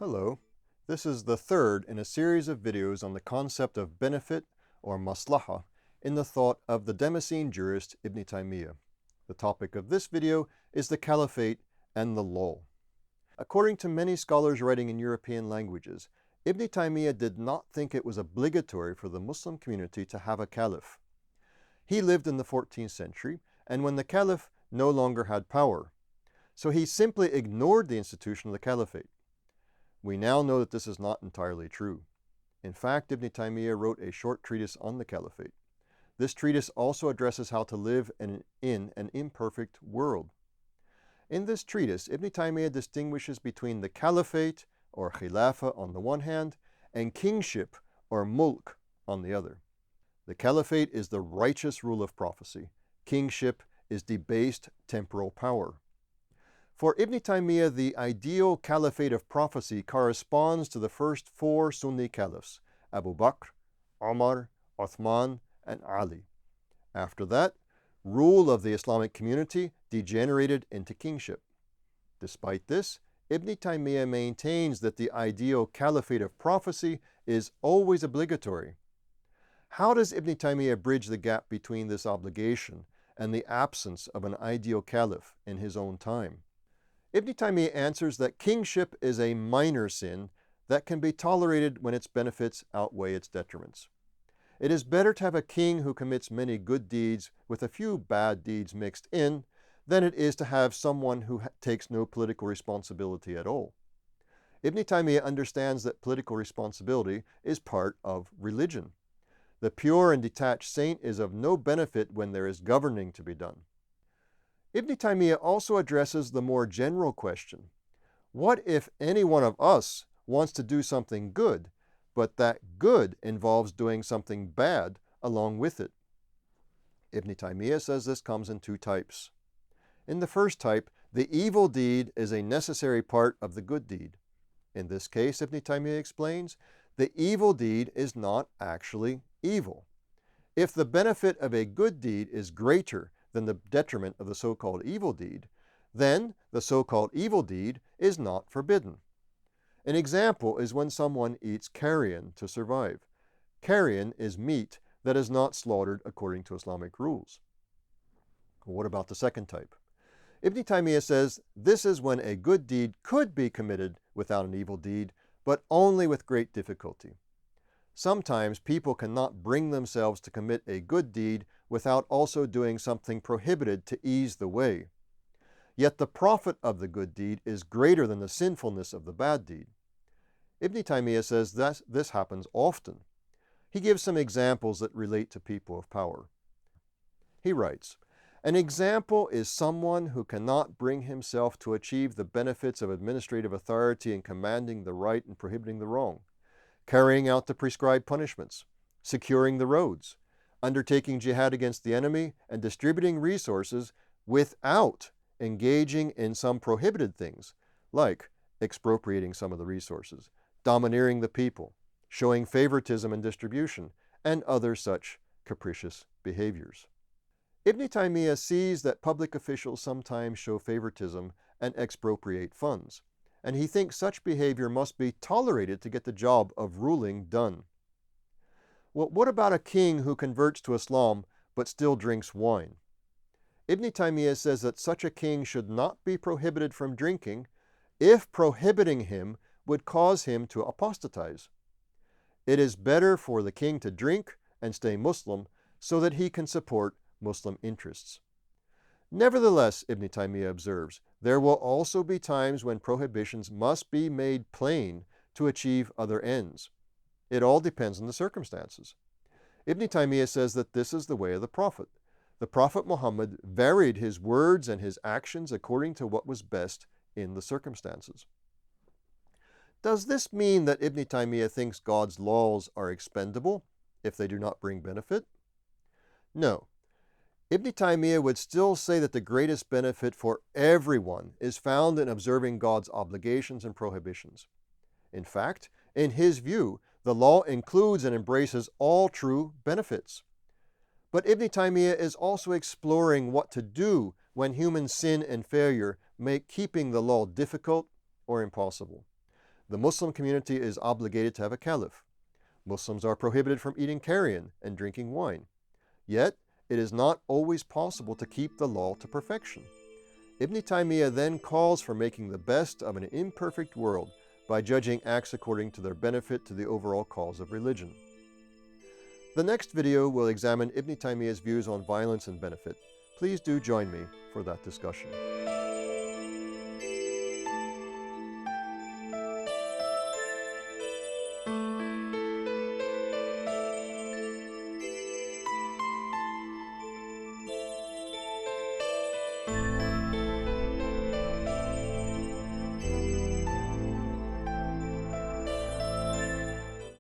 Hello, this is the third in a series of videos on the concept of benefit or maslaha in the thought of the Damascene jurist Ibn Taymiyya. The topic of this video is the Caliphate and the law. According to many scholars writing in European languages, Ibn Taymiyya did not think it was obligatory for the Muslim community to have a caliph. He lived in the 14th century, and when the caliph no longer had power, so he simply ignored the institution of the caliphate. We now know that this is not entirely true. In fact, Ibn Taymiyya wrote a short treatise on the caliphate. This treatise also addresses how to live in an imperfect world. In this treatise, Ibn Taymiyya distinguishes between the caliphate or khilafah on the one hand and kingship or mulk on the other. The caliphate is the righteous rule of prophecy. Kingship is debased temporal power. For Ibn Taymiyya, the ideal caliphate of prophecy corresponds to the first four Sunni caliphs, Abu Bakr, Umar, Uthman, and Ali. After that, rule of the Islamic community degenerated into kingship. Despite this, Ibn Taymiyya maintains that the ideal caliphate of prophecy is always obligatory. How does Ibn Taymiyya bridge the gap between this obligation and the absence of an ideal caliph in his own time? Ibn Taymiyya answers that kingship is a minor sin that can be tolerated when its benefits outweigh its detriments. It is better to have a king who commits many good deeds with a few bad deeds mixed in than it is to have someone who takes no political responsibility at all. Ibn Taymiyya understands that political responsibility is part of religion. The pure and detached saint is of no benefit when there is governing to be done. Ibn Taymiyya also addresses the more general question, what if any one of us wants to do something good, but that good involves doing something bad along with it? Ibn Taymiyya says this comes in two types. In the first type, the evil deed is a necessary part of the good deed. In this case, Ibn Taymiyya explains, the evil deed is not actually evil. If the benefit of a good deed is greater than the detriment of the so-called evil deed, then the so-called evil deed is not forbidden. An example is when someone eats carrion to survive. Carrion is meat that is not slaughtered according to Islamic rules. What about the second type? Ibn Taymiyya says this is when a good deed could be committed without an evil deed, but only with great difficulty. Sometimes people cannot bring themselves to commit a good deed without also doing something prohibited to ease the way. Yet the profit of the good deed is greater than the sinfulness of the bad deed. Ibn Taymiyya says that this happens often. He gives some examples that relate to people of power. He writes, an example is someone who cannot bring himself to achieve the benefits of administrative authority in commanding the right and prohibiting the wrong, carrying out the prescribed punishments, securing the roads, undertaking jihad against the enemy, and distributing resources without engaging in some prohibited things, like expropriating some of the resources, domineering the people, showing favoritism in distribution, and other such capricious behaviors. Ibn Taymiyya sees that public officials sometimes show favoritism and expropriate funds, and he thinks such behavior must be tolerated to get the job of ruling done. Well, what about a king who converts to Islam but still drinks wine? Ibn Taymiyya says that such a king should not be prohibited from drinking if prohibiting him would cause him to apostatize. It is better for the king to drink and stay Muslim so that he can support Muslim interests. Nevertheless, Ibn Taymiyya observes, there will also be times when prohibitions must be made plain to achieve other ends. It all depends on the circumstances. Ibn Taymiyya says that this is the way of the Prophet. The Prophet Muhammad varied his words and his actions according to what was best in the circumstances. Does this mean that Ibn Taymiyya thinks God's laws are expendable if they do not bring benefit? No. Ibn Taymiyya would still say that the greatest benefit for everyone is found in observing God's obligations and prohibitions. In fact, in his view, the law includes and embraces all true benefits. But Ibn Taymiyya is also exploring what to do when human sin and failure make keeping the law difficult or impossible. The Muslim community is obligated to have a caliph. Muslims are prohibited from eating carrion and drinking wine. Yet, it is not always possible to keep the law to perfection. Ibn Taymiyya then calls for making the best of an imperfect world by judging acts according to their benefit to the overall cause of religion. The next video will examine Ibn Taymiyya's views on violence and benefit. Please do join me for that discussion.